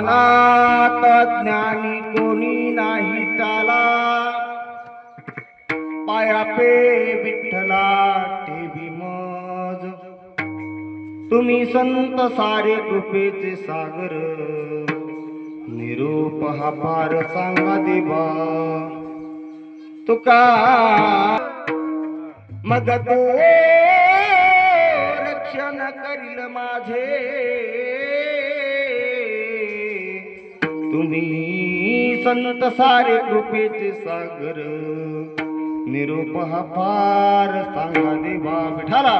अनाथ ज्ञानी कोणी नाही त्याला, पायापे विठ्ठला ठेवी मज. तुम्ही संत सारे कृपेचे सागर, निरूप हा पार सांगा देवा. तुका मग तो रक्षण करील माझे, तुम्ही संत सारे कृपेचे सागर, निरूप हा पार सांगा देवा. विठाला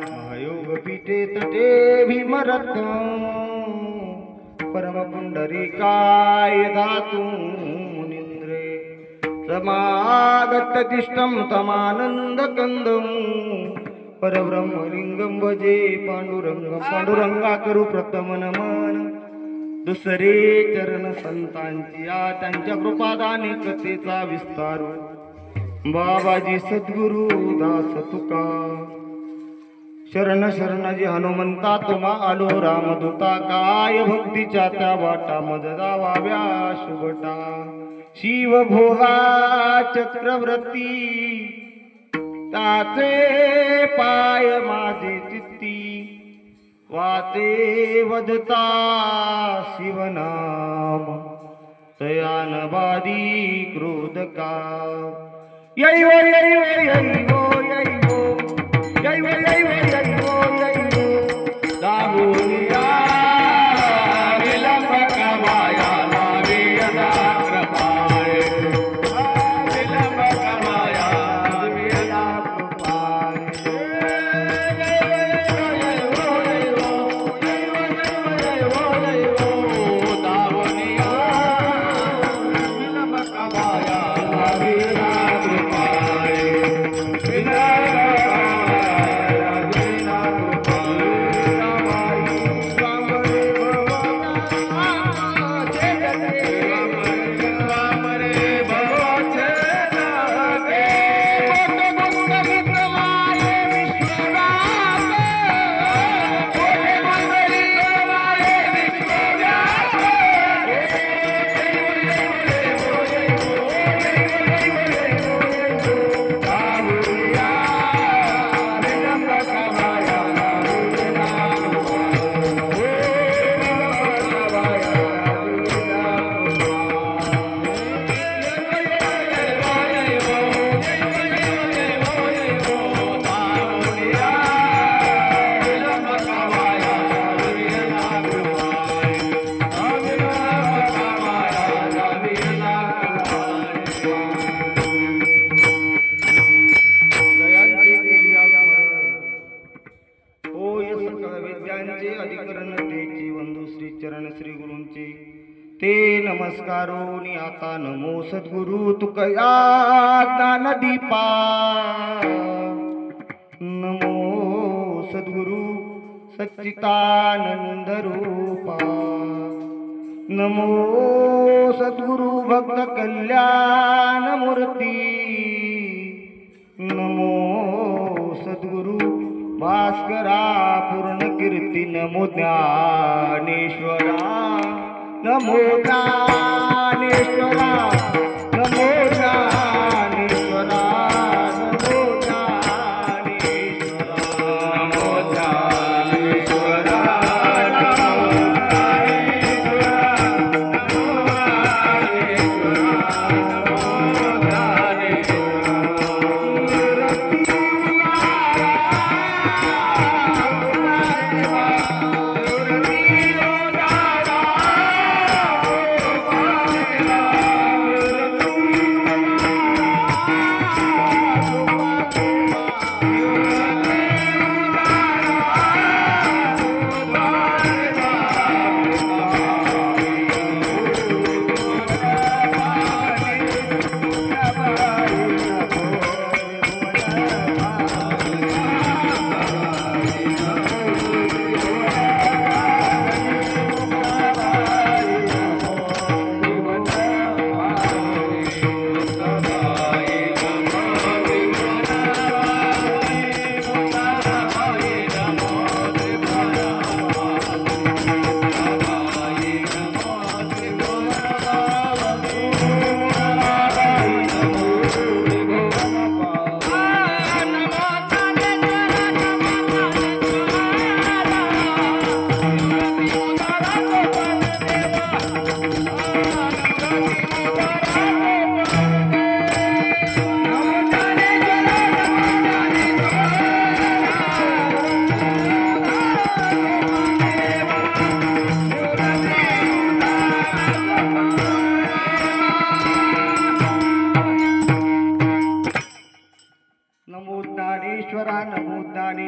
महायोग पीठे तटे भीमरथ, परम पुंडरीकाय धातु मुनींद्रे. समागत तिष्ठम तमानंद कंदम, परब्रह्मलिंगम भजे पांडुरंग. पांडुरंगा करू प्रथम नमन, दुसरे चरण संतांची त्यांच्या कृपादाने कथेचा विस्तार. बाबाजी सद्गुरु दास तुका, शरण शरणाजी हनुमंता तुम्हा आलो. रामदूता काय भक्तीच्या त्या वाटा, मज जावाव्या शुभटा. शिव भोगा चक्रवर्ती, त्याचे पाय माझे चित्ती. वाचे वदता शिवनाम, तयानवादी क्रोध का. यै वो यै वो यै वो यै वो यै वो यै वो यै वो यै वो. दाहुनिया विलंब कमाया लावे यदा कृपाय, विलंब कमाया यदा कृपाय. दाहुनिया विलंब कमाया लावे यदा कृपाय. अधिकरण तेची वंदू श्री चरण श्री गुरूंचे ते नमस्कारोनी आता नमो सद्गुरु तुकया ज्ञान दीपा. नमो सद्गुरु सच्चिदानंद रूपा. नमो सद्गुरु भक्त कल्याण मूर्ती. नमो सद्गुरु भास्करा पूर्ण कीर्ती. नमो ज्ञानेश्वरा, नमो ज्ञानेश्वरा, नमो ज्ञानेश्वरा, नमो ज्ञानेश्वरा, नमो ज्ञानेश्वरा,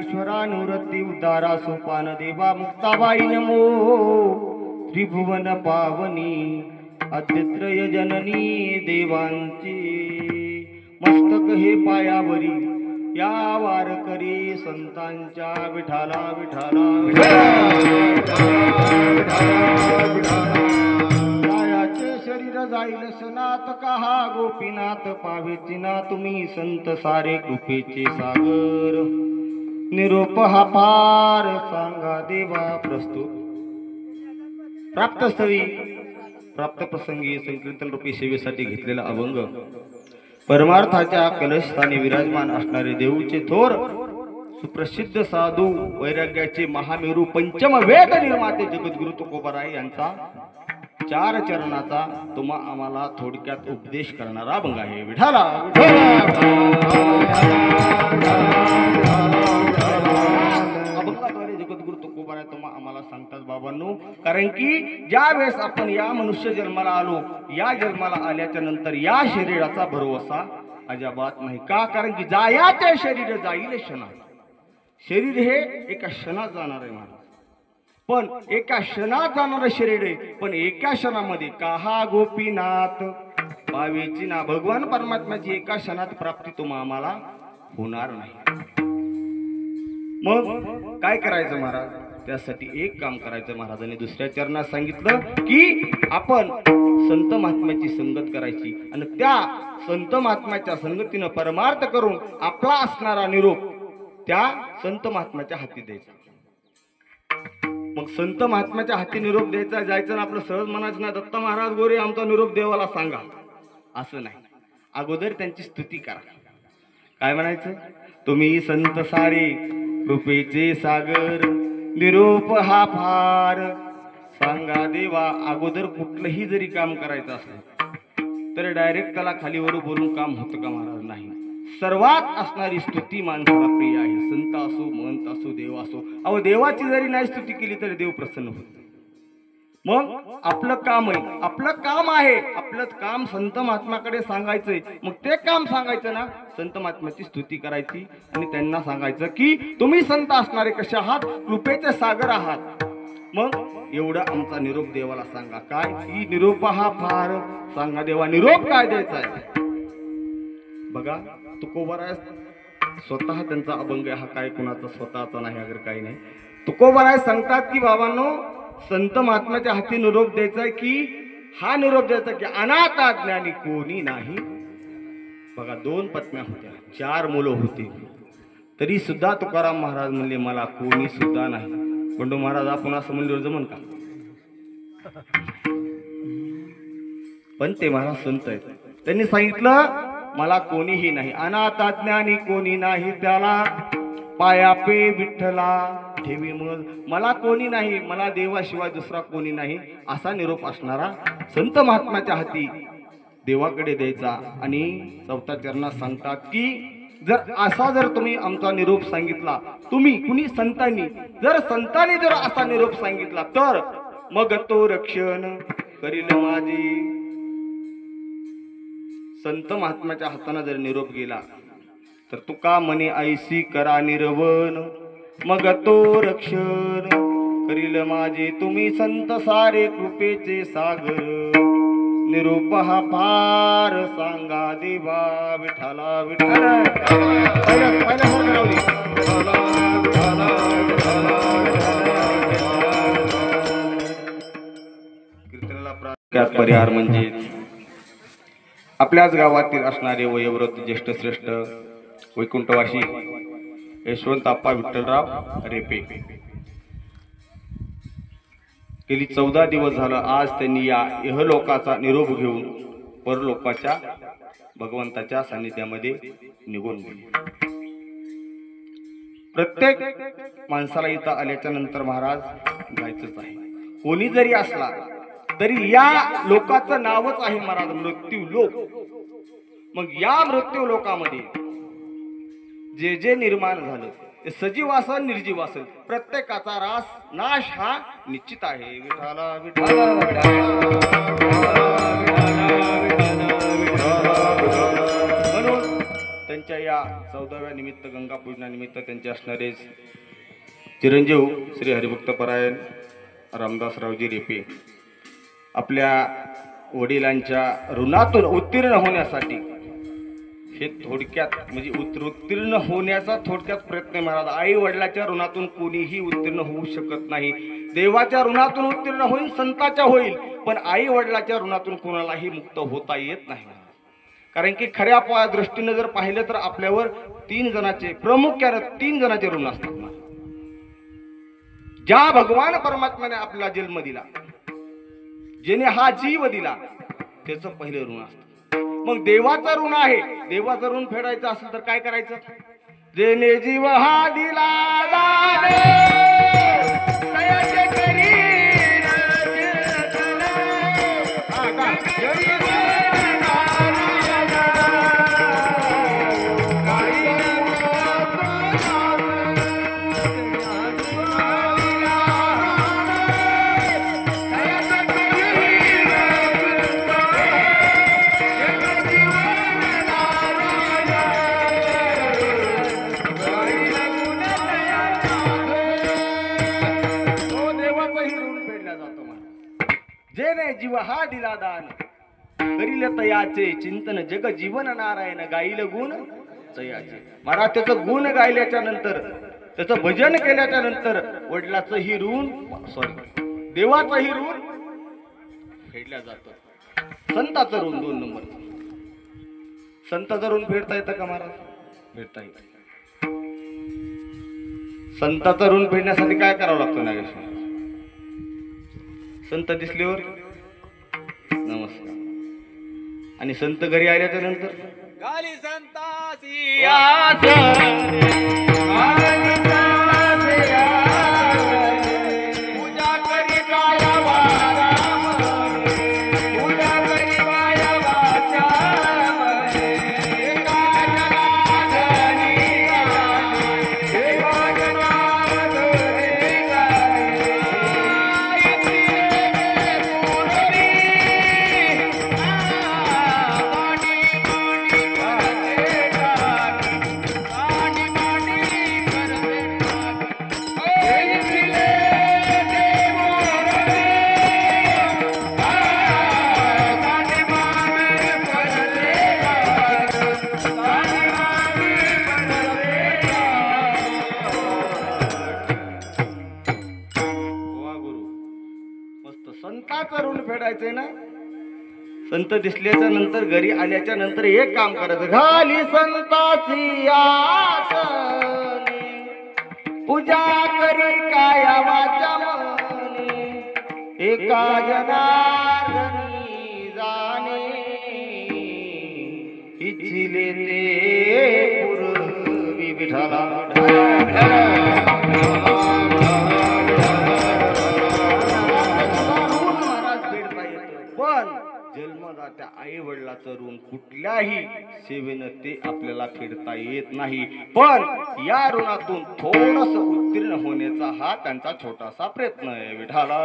ईश्वरा निवृत्ती उद्धारा सोपान देवा मुक्ताबाई नमो त्रिभुवन पावनी अद्वित्रय जननी देवांची मस्तक हे पायावरी या वारकरी संतांच्या विठाला विठाला याचे शरीर जाईल सनात कहा गोपीनाथ पावेची ना तुम्ही संत सारे कृपेचे सागर निरोप हा पार सांगा देवा प्रस्तुत प्राप्तस्थळी प्राप्त प्रसंगी संकीर्तन रूपी सेवेसाठी घेतलेला अभंग परमार्थाच्या कलशस्थानी विराजमान असणारे देऊचे थोर सुप्रसिद्ध साधू वैराग्याचे महामेरू पंचम वेद निर्माते जगद्गुरु तुकोबाराय यांचा 4 चरणाचा तुम्हा आम्हाला थोडक्यात उपदेश करणारा अभंग आहे. विठाला अभंगाद्वारे जगद्गुरु तुकोबाराय तुम्हा आम्हाला सांगतात बाबांनो, कारण की ज्या वेळेस आपण या मनुष्य जन्माला आलो, या जन्माला आल्याच्या नंतर या शरीराचा भरवसा अजाबात नाही. का? कारण की जायाचे शरीर जाईल क्षणात. शरीर हे एका क्षणात जाणार आहे महाराज, पण एका क्षणात जाणार शरीर आहे, पण एका क्षणामध्ये काहा गोपीनाथ पावेची ना भगवान परमात्म्याची एका क्षणात प्राप्ती तुम्हा आम्हाला होणार नाही. मग काय करायचं महाराज? त्यासाठी एक काम करायचं. महाराजांनी दुसऱ्या चरणात सांगितलं की आपण संत महात्म्याची संगत करायची आणि त्या संत महात्म्याच्या संगतीनं परमार्थ करून आपला असणारा निरोप त्या संत महात्म्याच्या हाती द्यायचा. मग संत महात्म्याच्या हाती निरोप द्यायचा, जायचं ना आपलं सहज म्हणायचं ना दत्त महाराज गोरे आमचा निरोप देवाला सांगा, असं नाही. अगोदर त्यांची स्तुती करा. काय म्हणायचं? तुम्ही संत सारे कृपेचे सागर निरोप हा फार सांगा देवा. अगोदर कुठलंही जरी काम करायचं असेल तर डायरेक्ट त्याला खालीवर बोलून काम होतं का महाराज? नाही. सर्वात असणारी स्तुती माणसाला प्रिय आहे. संत असो, महंत असो, देव असो. अहो देवाची जरी नाही स्तुती केली तरी देव प्रसन्न होतो. मग आपलं काम आहे, आपलं काम आहे, आपलं काम संत महात्म्याकडे सांगायचंय. मग ते काम सांगायचं ना, संत महात्म्याची स्तुती करायची आणि त्यांना सांगायचं की तुम्ही संत असणारे कसे आहात? कृपेचे सागर आहात. मग एवढा आमचा निरोप देवाला सांगा. काय? ही निरोप हा फार सांगा देवा. निरोप काय द्यायचा आहे बघा. तुकोबाराय स्वतः त्यांचा अभंग हा काय कुणाचा स्वतःचा नाही, अगर काही नाही. तुकोबाराय सांगतात की बाबांनो, संत महात्म्याच्या हाती निरोप द्यायचा की हा निरोप द्यायचा की अनाथा ज्ञानी कोणी नाही. बघा 2 पत्न्या होत्या, 4 मुलं होती, तरी सुद्धा तुकाराम महाराज म्हणले मला कोणी सुद्धा नाही. बंडू महाराज आपण असं म्हणल्यावर जमन का? पण ते महाराज संत आहेत. त्यांनी सांगितलं मला कोणीही नाही, अनाथ ज्ञानी कोणी नाही, त्याला पाया पे विठ्ठला ठेवी मग. मला कोणी नाही, मला देवाशिवाय दुसरा कोणी नाही, असा निरोप असणारा संत महात्म्याच्या हाती देवाकडे द्यायचा. आणि 4थ्या चरणात सांगतात की जर तुम्ही आमचा निरोप सांगितला, तुम्ही कुणी संतांनी जर असा निरोप सांगितला तर मग तो रक्षण करील माझी. संत महात्म्याच्या हाताने जर निरोप गेला तर तुका म्हणे ऐसी करा निर्वण, मग तो रक्षण करील माझे. तुम्ही संत सारे कृपेचे सागर निरोप हा फार सांगा देवा. विठाला विठाला कीर्तनाला परिहार म्हणजे आपल्याच गावातील असणारे वयोवृद्ध ज्येष्ठ श्रेष्ठ वैकुंठवासी यशवंत आप्पा विठ्ठलराव रेपे गेली 14 दिवस झालं. आज त्यांनी या इहलोकाचा निरोप घेऊन परलोकाच्या भगवंताच्या सानिध्यामध्ये निघून गेले. प्रत्येक माणसाला इथं आल्याच्या नंतर महाराज जायचंच आहे. कोणी जरी असला तरी या लोकाचं नावच आहे महाराज मृत्यू लोक. मग या मृत्यू लोकामध्ये जे जे निर्माण झालं ते सजीव असेल निर्जीव असेल प्रत्येकाचा नाश हा निश्चित आहे. विठाला विठाला म्हणून त्यांच्या या 14व्या निमित्त गंगा पूजनानिमित्त त्यांचे असणारे चिरंजीव श्री हरिभक्तपरायण रामदासरावजी रेपे आपल्या वडिलांच्या ऋणातून उत्तीर्ण होण्यासाठी हे थोडक्यात म्हणजे उत्तीर्ण होण्याचा थोडक्यात प्रयत्न महाराज. आई वडिलाच्या ऋणातून कोणीही उत्तीर्ण होऊ शकत नाही. देवाच्या ऋणातून उत्तीर्ण होईल, संतांच्या होईल, पण आई वडिलाच्या ऋणातून कोणालाही मुक्त होता येत नाही. कारण की खऱ्या दृष्टीने जर पाहिलं तर आपल्यावर 3 जणांचे प्रामुख्याने 3 जणांचे ऋण असतात. ज्या भगवान परमात्म्याने आपला जन्म दिला, जेने हा जीव दिला, त्याचं पहिलं ऋण असतं. मग देवाचं ऋण आहे. देवाचं ऋण फेडायचं असेल तर काय करायचं? जेने जीव हा दिला जेने जीव हा दिला दान करील तयाचे चिंतन जग जीवन नारायण गाईल गुण तयाचे. महाराज त्याचं गुण गायल्याच्या नंतर, त्याचं भजन केल्याच्या नंतर वडिलाचंही ऋण देवाचंही ऋण फेडल्या जातं. संताचं ऋण 2 नंबर. संताचं ऋण फेडता येतं का महाराज? फेडता येतं. संताचं ऋण फेडण्यासाठी काय करावं लागतं नागेश्वर? संत दिसल्यावर नमस्कार, आणि संत घरी आल्याच्या नंतर गाली संतासी पूजा करी काया वारा पूजा करी वाया वाचा संताचं ऋण फेडायचंय ना. संत दिसल्याच्या नंतर घरी आल्याच्या नंतर एक काम करायचं. घाली संताची आसनी पूजा करी काया वाचा मनी एका जनार्दनी जाणे इच्छिले ते पूर्वी विठ्ठला. पण जन्मदात्या आई वडिलाचं ऋण कुठल्याही सेवेनं ते आपल्याला फेडता येत नाही. पण या ऋणातून थोडस उत्तीर्ण होण्याचा हा त्यांचा छोटासा प्रयत्न आहे. विठाला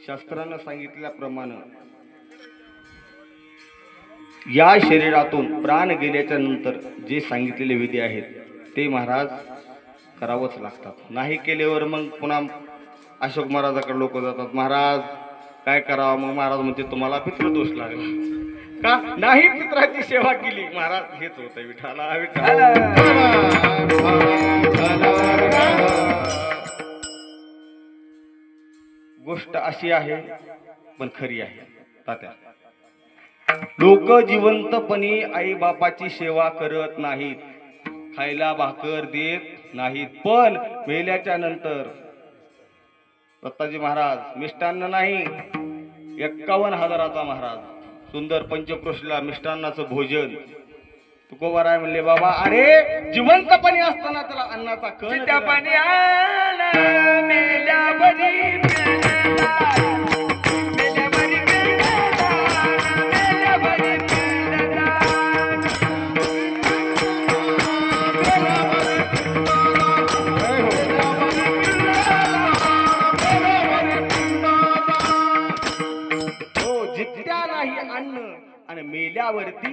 शास्त्रानं सांगितल्याप्रमाणे या शरीरातून प्राण गेल्याच्या नंतर जे सांगितलेले विधी आहेत ते महाराज करावंच लागतात. नाही केल्यावर मग पुन्हा अशोक महाराजाकडे लोक जातात. महाराज काय करावं? मग महाराज म्हणते तुम्हाला पितृदोष लागला का? नाही पित्राची सेवा केली. महाराज हेच होतं. विठाला विठाला. गोष्ट अशी आहे पण खरी आहे तात्या. लोक जिवंतपणी आई बापाची सेवा करत नाहीत, खायला भाकर देत नाहीत, पण मेल्याच्या नंतर दत्ताजी महाराज मिष्टान्न नाही 51,000चा महाराज सुंदर पंचक्रोशीला मिष्टान्नाचं भोजन. तुकोबाराय म्हणले बाबा अरे जिवंतपणी असताना त्याला अन्नाचा कण त्यावरती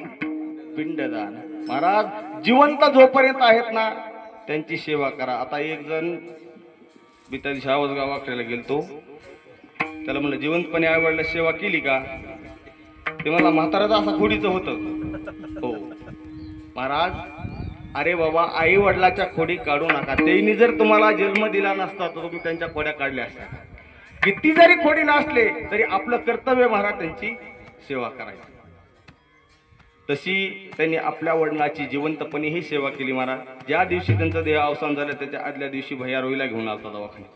पिंडदान. महाराज जिवंत जोपर्यंत आहेत ना त्यांची सेवा करा. आता एक जण मी त्या दिवशी आवाज गावाकडे गेलतो, त्याला म्हणलं जिवंतपणे आई वडिला सेवा केली का? ते मला म्हाताराचं असा खोडीचं होतं. हो महाराज, अरे बाबा आई वडिलाच्या खोडी काढू नका. त्यांनी जर तुम्हाला जन्म दिला नसता तर तुम्ही त्यांच्या खोड्या काढल्या असत्या. किती जरी खोडी नसले तरी आपलं कर्तव्य महाराज त्यांची सेवा करायची. तशी त्यांनी आपल्या वडिलांची जिवंतपणे ही सेवा केली महाराज. ज्या दिवशी त्यांचं देह अवसान झालं त्याच्या आदल्या दिवशी भैयारोईला घेऊन आलता दवाखान्यात.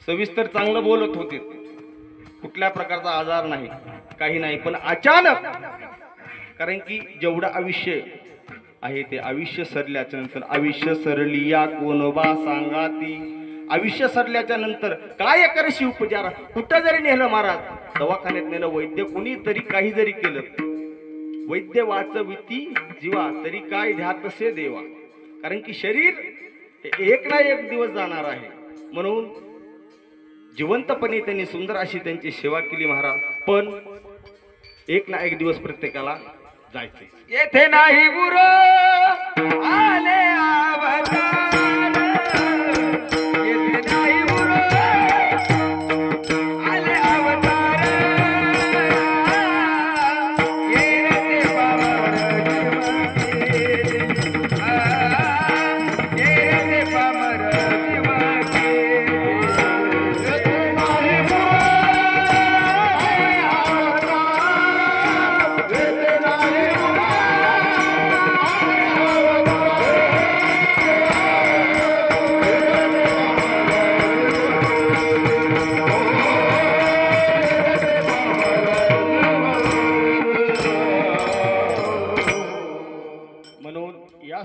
सविस्तर चांगलं बोलत होते, कुठल्या प्रकारचा आजार नाही काही नाही, पण अचानक, कारण की जेवढं आयुष्य आहे ते आयुष्य सरल्याच्या नंतर, आयुष्य सरली या कोणोबा सांगा ती, आयुष्य सरल्याच्या नंतर काय करशी उपचार. कुठं जरी नेलं महाराज, दवाखान्यात नेलं, वैद्य कोणी तरी काही जरी केलं, वैद्य वाचविती जीवा तरी काय ध्या तसे देवा. कारण की शरीर एक ना एक दिवस जाणार आहे. म्हणून जिवंतपणे त्यांनी सुंदर अशी त्यांची सेवा केली महाराज. पण एक ना एक दिवस प्रत्येकाला जायचे. येथे नाही गुरु आले अवतार, येथे नाही गुरु आले अवतार, येथे पामर जीवाचे, येथे पामर जीवाचे, येथे नाही गुरु आले अवतार, येथे नाही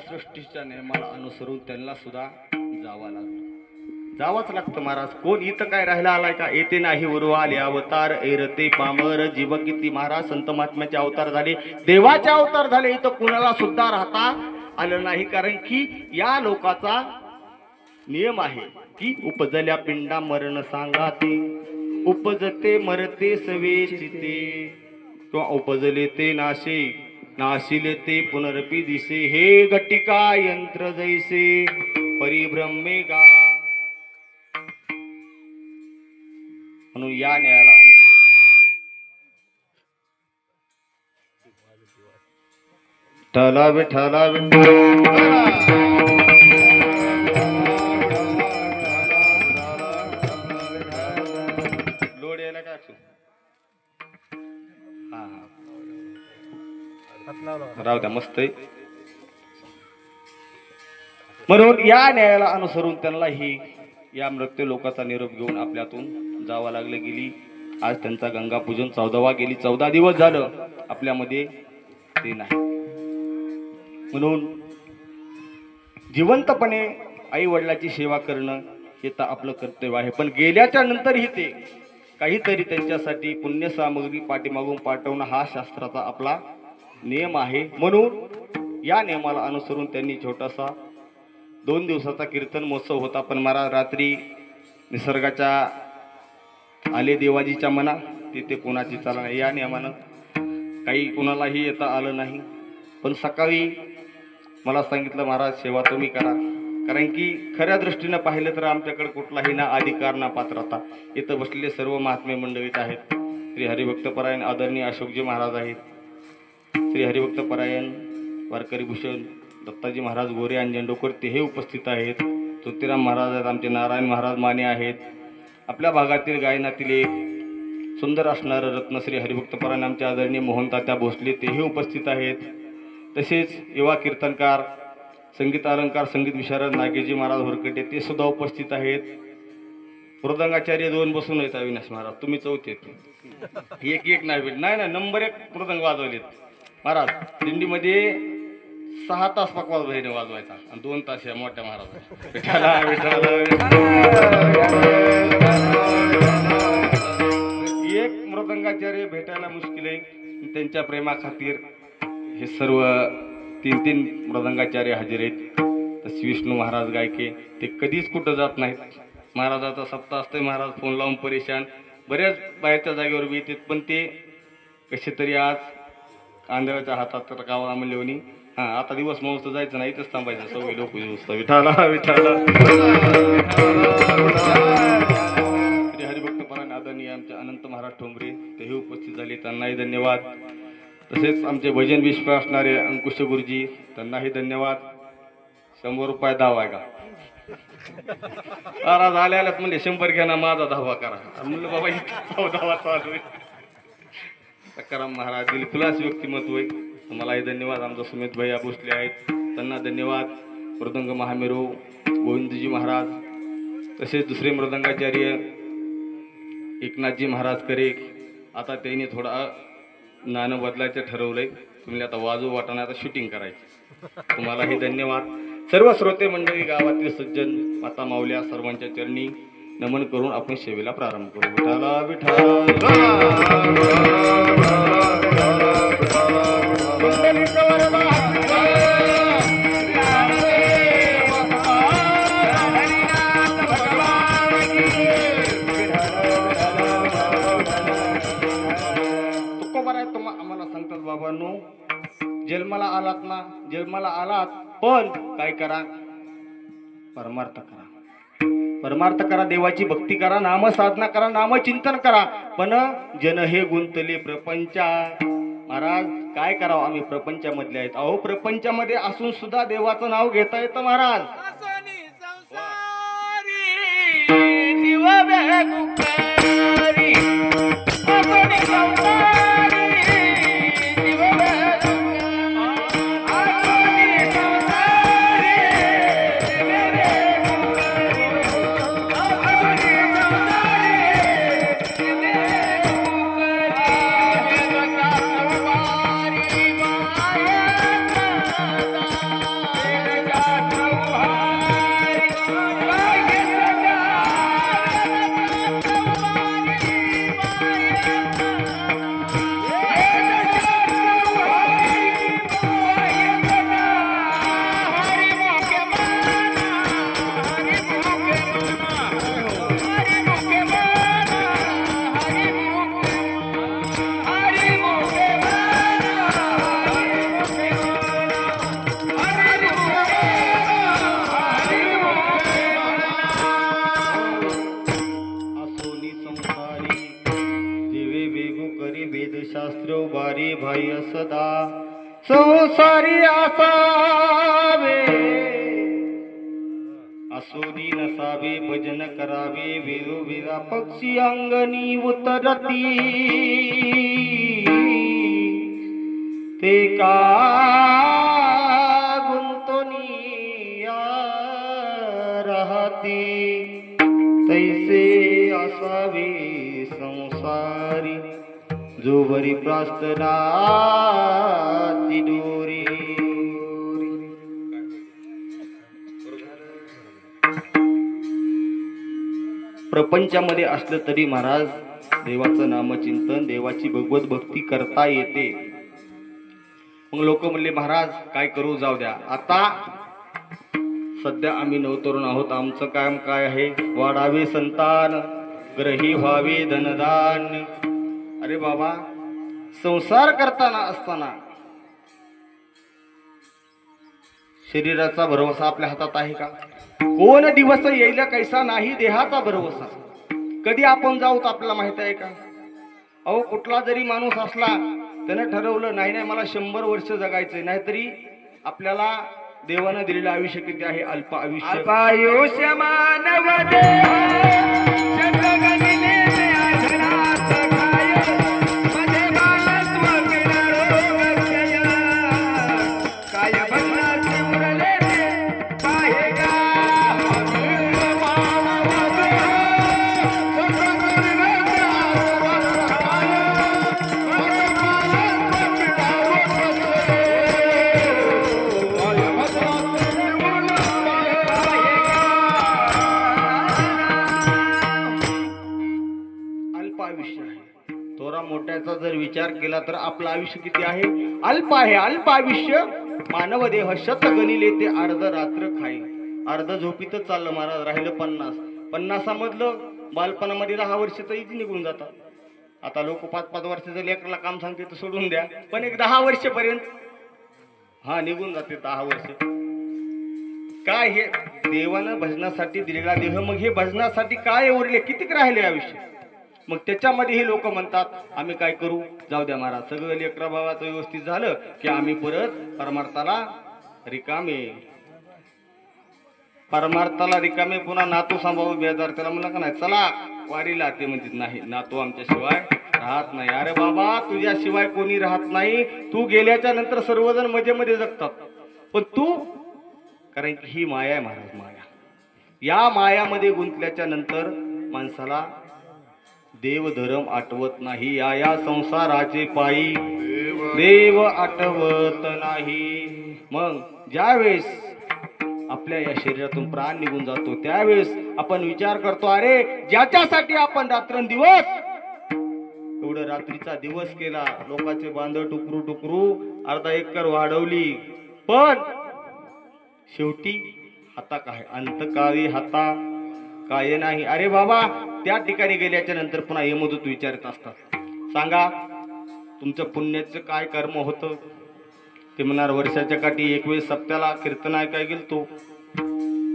सृष्टीच्या नियमाला अनुसरून त्यांना सुद्धा जावंच लागतं महाराज. कोण इथं काय राहिला आलाय का? येते नाही उर्वाले अवतार एरते पामर जीव किती. महाराज संत महात्म्याचे अवतार झाले, देवाचे अवतार झाले, इथं कुणाला सुद्धा राहता आलं नाही. कारण की या लोकाचा नियम आहे की उपजल्या पिंडा मरण सांगा ते, उपजते मरते सवे चिते, किंवा उपजले ते नाशे नाशिले ते पुनरपी दिसे, हे घटिका यंत्र जैसे परिभ्रमे गा. म्हणून या न्यायाला ठलावे ठलावे लोड यायला का? हा हा राहू द्या, मस्त आहे. म्हणून या न्यायाला अनुसरून त्यांना ही या मृत्यू लोकांचा निरोप घेऊन आपल्यातून जावा लागले. गेली आज त्यांचा गंगा पूजन 14वा गेली 14 दिवस झालं आपल्यामध्ये ते नाही. म्हणून जिवंतपणे आई वडिलाची सेवा करणं हे तर आपलं कर्तव्य आहे. पण गेल्याच्या नंतरही ते काहीतरी त्यांच्यासाठी पुण्य सामग्री पाठीमागून पाठवणं हा शास्त्राचा आपला नियम आहे. म्हणून या नियमाला अनुसरून त्यांनी छोटासा 2 दिवसाचा कीर्तन महोत्सव होता. पण महाराज रात्री निसर्गाच्या आले देवाजीच्या मना तिथे कोणाची चाला नाही. या नियमानं काही कोणालाही येता आलं नाही. पण सकाळी मला सांगितलं महाराज सेवा तुम्ही करा. कारण की खऱ्या दृष्टीनं पाहिलं तर आमच्याकडे कुठलाही ना अधिकार ना पात्रता. इथं बसलेले सर्व महात्मे मंडळीत आहेत. श्री हरिभक्तपरायण आदरणीय अशोकजी महाराज आहेत, श्री हरिभक्तपरायण वारकरी भूषण दत्ताजी महाराज गोरे आणि झेंडोकर तेही उपस्थित आहेत. ज्योतिराम महाराज आहेत, आमचे नारायण महाराज माने आहेत. आपल्या भागातील गायनातील एक सुंदर असणारं रत्नश्री हरिभक्तपरायण आमचे आदरणीय मोहन तात्या भोसले तेही उपस्थित आहेत. तसेच युवा कीर्तनकार संगीत अलंकार संगीत विशारद नागेजी महाराज होरकटे ते सुद्धा उपस्थित आहेत. मृदंगाचार्य 2 बसून आहेत अविनाश महाराज, तुम्ही 4थे. एक नाही नंबर 1 मृदंग वाजवलेत महाराज. दिंडीमध्ये 6 तास पकवाज बहिणी वाजवायचा आणि 2 तास या मोठ्या महाराज. एक मृदंगाचार्य भेटायला मुश्किल आहे. त्यांच्या प्रेमा खातीर हे सर्व 3 मृदंगाचार्य हजर आहेत. तसे विष्णू महाराज गायके ते कधीच कुठं जात नाहीत. महाराजाचा सप्ताह असतोय, महाराज फोन लावून परेशान, बऱ्याच बाहेरच्या जागेवर बी येतात. पण ते कसे तरी आज कांद्याच्या हातात तर गावा म्हणले हा आता दिवस मस्त जायचं नाही इथंच थांबायचं सगळे लोक विठाला विठाला श्री हरिभक्तपरायण आदरणीय आमचे अनंत महाराज ठोंबरे तेही उपस्थित झाले त्यांनाही धन्यवाद. तसेच आमचे भजन विश्व असणारे अंकुश गुरुजी त्यांनाही धन्यवाद. 100 रुपये दावा आहे का अरा झाल्यालाच म्हणजे 100 घ्या ना माझा धावा करा म्हणलं बाबा इथं धावा चालू आहे. सकाराम महाराज दिलखुलास व्यक्तिमत्व आहे तुम्हालाही धन्यवाद. आमचा सुमित भैया भोसले आहेत त्यांना धन्यवाद. मृदंग महामेरू गोविंदजी महाराज तसेच दुसरे मृदंगाचार्य एकनाथजी महाराज करे आता त्यांनी थोडा नाणं बदलायचं ठरवलंय तुम्ही आता वाजू वाटाणे आता शूटिंग करायची तुम्हालाही धन्यवाद. सर्व श्रोते मंडळी गावातील सज्जन माता माऊल्या सर्वांच्या चरणी नमन करून आपण सेवेला प्रारंभ करू. विठाला आम्हाला सांगतात बाबांनो जन्माला आलात ना जन्माला आलात पण काय करा परमार्थ करा परमार्थ करा देवाची भक्ती करा नाम साधना करा नाम चिंतन करा. पण जन हे गुंतले प्रपंचा महाराज काय करावं आम्ही प्रपंचामधले आहेत. अहो प्रपंचामध्ये असून सुद्धा देवाचं नाव घेता येतं महाराज. शास्त्र बारी भाई सदा संसारी असावे असोदी नसावे भजन करावे वेदोवेदा पक्षी अंगणी उतरती ते का गुंतोनी राहती तैसे असावे संसारी जो बरी प्रार्थना दोरी. प्रपंचामध्ये असलं तरी महाराज देवाचं नामचिंतन देवाची भगवत भक्ती करता येते. मग लोक म्हणले महाराज काय करू जाऊ द्या. आता सध्या आम्ही नवतरुण आहोत आमचं काम काय आहे वाढावे संतान ग्रही व्हावे धनदान. अरे बाबा संसार करताना असताना शरीराचा भरवसा आपल्या हातात आहे का. कोण दिवस येईल कैसा नाही देहाचा भरवसा. कधी आपण जाऊ तर आपल्याला माहित आहे का. अहो कुठला जरी माणूस असला त्याने ठरवलं नाही नाही मला 100 वर्ष जगायचंय नाहीतरी आपल्याला देवानं दिलेलं आयुष्य किती आहे अल्प आयुष्य. अल्पायुष्य मानव देह मोठ्याचा जर विचार केला तर आपलं आयुष्य किती आहे अल्प आहे. अल्प आयुष्य मानव देह शत गणिले ते अर्ध रात्र खाई. अर्ध झोपीतच चाललं महाराज राहिलं 50. 50 मधलं बालपणामध्ये 10 वर्ष तर इथे निघून जातात. आता लोक 5-5 वर्षाचं लेकराला काम सांगते तर सोडून द्या, पण एक 10 वर्षपर्यंत हा निघून जाते 10 वर्ष. काय हे देवानं भजनासाठी दिलेला देह, मग हे भजनासाठी काय उरले, कितीक राहिले आयुष्य. मग त्याच्यामध्ये हे लोक म्हणतात आम्ही काय करू, जाऊ द्या महाराज, सगळं लेकरा भावाचं व्यवस्थित झालं की आम्ही परत परमार्थाला रिकामे पुन्हा नातू सांभाळू बेजार. त्याला म्हणलं का नाही चला वारीला, ते म्हणतात नाही नातू आमच्याशिवाय राहत नाही. अरे बाबा तुझ्याशिवाय कोणी राहत नाही, तू गेल्याच्या नंतर सर्वजण मजेमध्ये जगतात, पण तू, कारण की ही माया आहे महाराज, माया. या मायामध्ये गुंतल्याच्या नंतर माणसाला देव धर्म आठवत नाही. या संसाराचे पायी देव आठवत नाही. मग ज्यावेळेस आपल्या या शरीरातून प्राण निघून जातो त्यावेळेस आपण विचार करतो, अरे ज्याच्यासाठी आपण रात्रंदिवस एवढं रात्रीचा दिवस केला, लोकांचे बांधव टुकरू अर्धा एकर वाढवली, पण शेवटी आता काय, अंतकाळी हाता काय नाही. अरे बाबा त्या ठिकाणी गेल्याच्या नंतर पुन्हा यमदूत विचारत असतात, सांगा तुमचं पुण्याचं काय कर्म होतं. ते म्हणणार वर्षाच्या काठी 21 सप्त्याला कीर्तन ऐकाय गेलतो.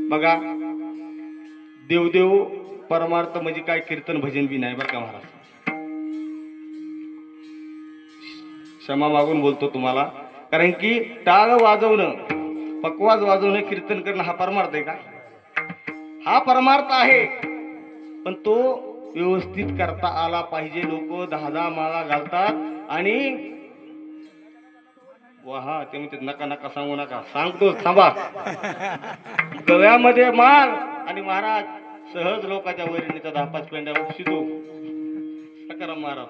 बघा देवदेव परमार्थ म्हणजे काय, कीर्तन भजन बी नाही बरं का महाराज. क्षमा मागून बोलतो तुम्हाला, कारण की टाळ वाजवणं, पकवाज वाजवणं, कीर्तन करणं हा परमार्थ आहे का? हा परमार्थ आहे, पण तो व्यवस्थित करता आला पाहिजे. लोक 10 माळा घालतात आणि हा ते म्हणतात नका नका सांगू नका, सांगतो थांबा, गव्यामध्ये माल आणि महाराज सहज लोकांच्या वैरणीचा 10-5 पेंड्या उपशितो. सकाराम महाराज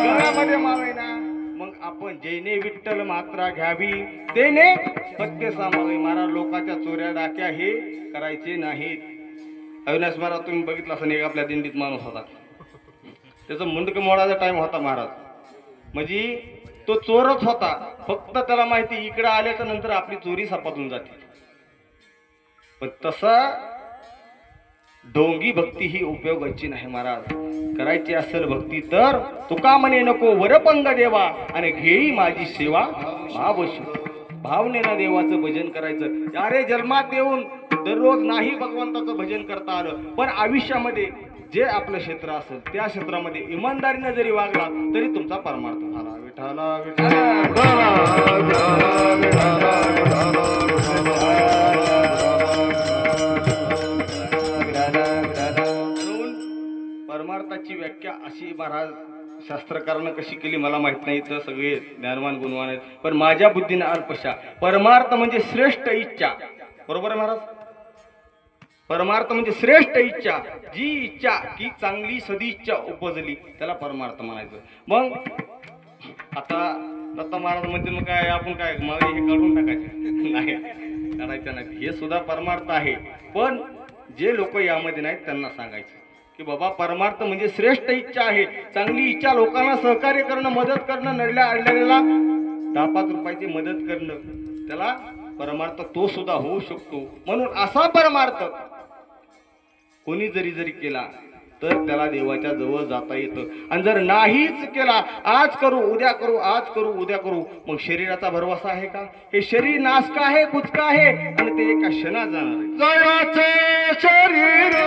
गव्यामध्ये माल आहे ना, मग आपण जेने विठ्ठल मात्रा घ्यावी तेने सत्य सामावे. महाराज लोकांच्या चोऱ्या डाक्या हे करायचे नाहीत. अविनाश महाराज तुम्ही बघितलं असं, एक आपल्या दिंडीत माणूस होता, त्याचं मुंडक मोडायचा टाइम होता महाराज, म्हणजे तो चोरच होता, फक्त त्याला माहिती इकडे आल्याच्या नंतर आपली चोरी सापडून जाते. पण तसा ढोंगी भक्ती ही उपयोगाची नाही महाराज. करायची असेल भक्ती तर तुका म्हणे नको वरपंग देवा आणि घेई माझी सेवा भावनेनं देवाचं भजन करायचं. अरे जन्मात येऊन दररोज नाही भगवंताचं भजन करता आलं, पण आयुष्यामध्ये जे आपलं क्षेत्र असेल त्या क्षेत्रामध्ये इमानदारीनं जरी वागला तरी तुमचा परमार्थ झाला. विठाला परमार्थाची व्याख्या अशी महाराज शास्त्रकारानं कशी केली मला माहित नाही, तर सगळे ज्ञानवान गुणवान आहेत, पण माझ्या बुद्धीने अल्पशा. परमार्थ म्हणजे श्रेष्ठ इच्छा, बरोबर आहे महाराज. परमार्थ म्हणजे श्रेष्ठ इच्छा, जी इच्छा की चांगली सदिच्छा उपजली त्याला परमार्थ म्हणायचं. मग आता दत्ता महाराज म्हणते मग काय आपण काय मग हे काढून टाकायचे नाही, काढायचं नाही, हे सुद्धा परमार्थ आहे. पण जे लोक यामध्ये नाहीत त्यांना सांगायचं की बाबा परमार्थ म्हणजे श्रेष्ठ इच्छा आहे, चांगली इच्छा, लोकांना सहकार्य करणं, मदत करणं, नडल्या अडलेल्याला 10-5 रुपयाची मदत करणं, त्याला परमार्थ तो सुद्धा होऊ शकतो. म्हणून असा परमार्थ कोणी जरी केला तर त्याला देवाच्या जवळ जाता येतं. आणि जर नाहीच केला, आज करू उद्या करू, आज करू उद्या करू, मग शरीराचा भरवसा आहे का? हे शरीर नाशक आहे, कुचका आहे आणि ते एका क्षणात जाणार आहे. जयाचे शरीर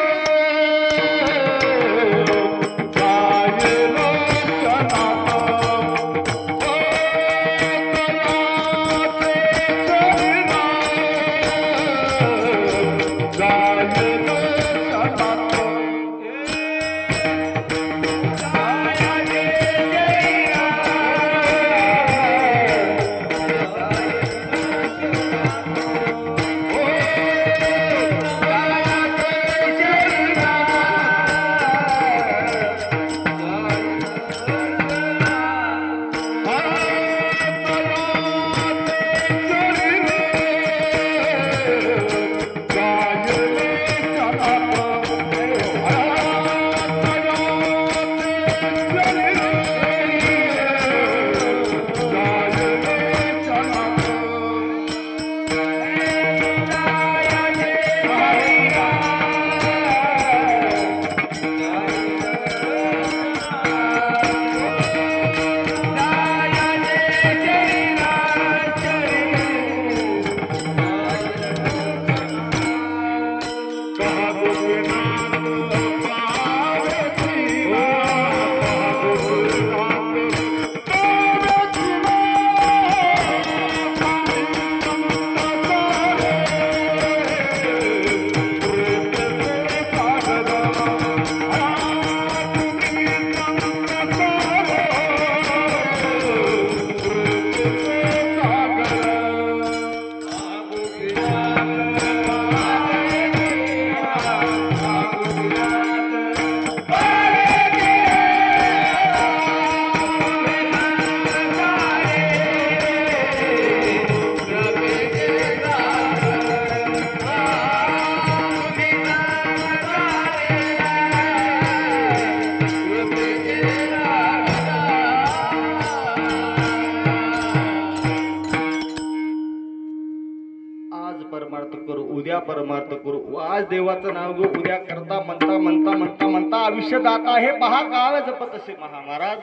परमार्थ करू, उद्या परमार्थ करू, आज देवाचं नाव घेऊ, उद्या करता म्हणता म्हणता म्हणता म्हणता आयुष्य जात आहे पहा काळ जपत असे महाराज.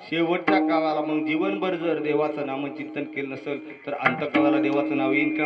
शेवटच्या काळाला मग जीवनभर जर देवाचं नामचिंतन केलं नसेल तर अंतकाळाला देवाचं नाव येईन का?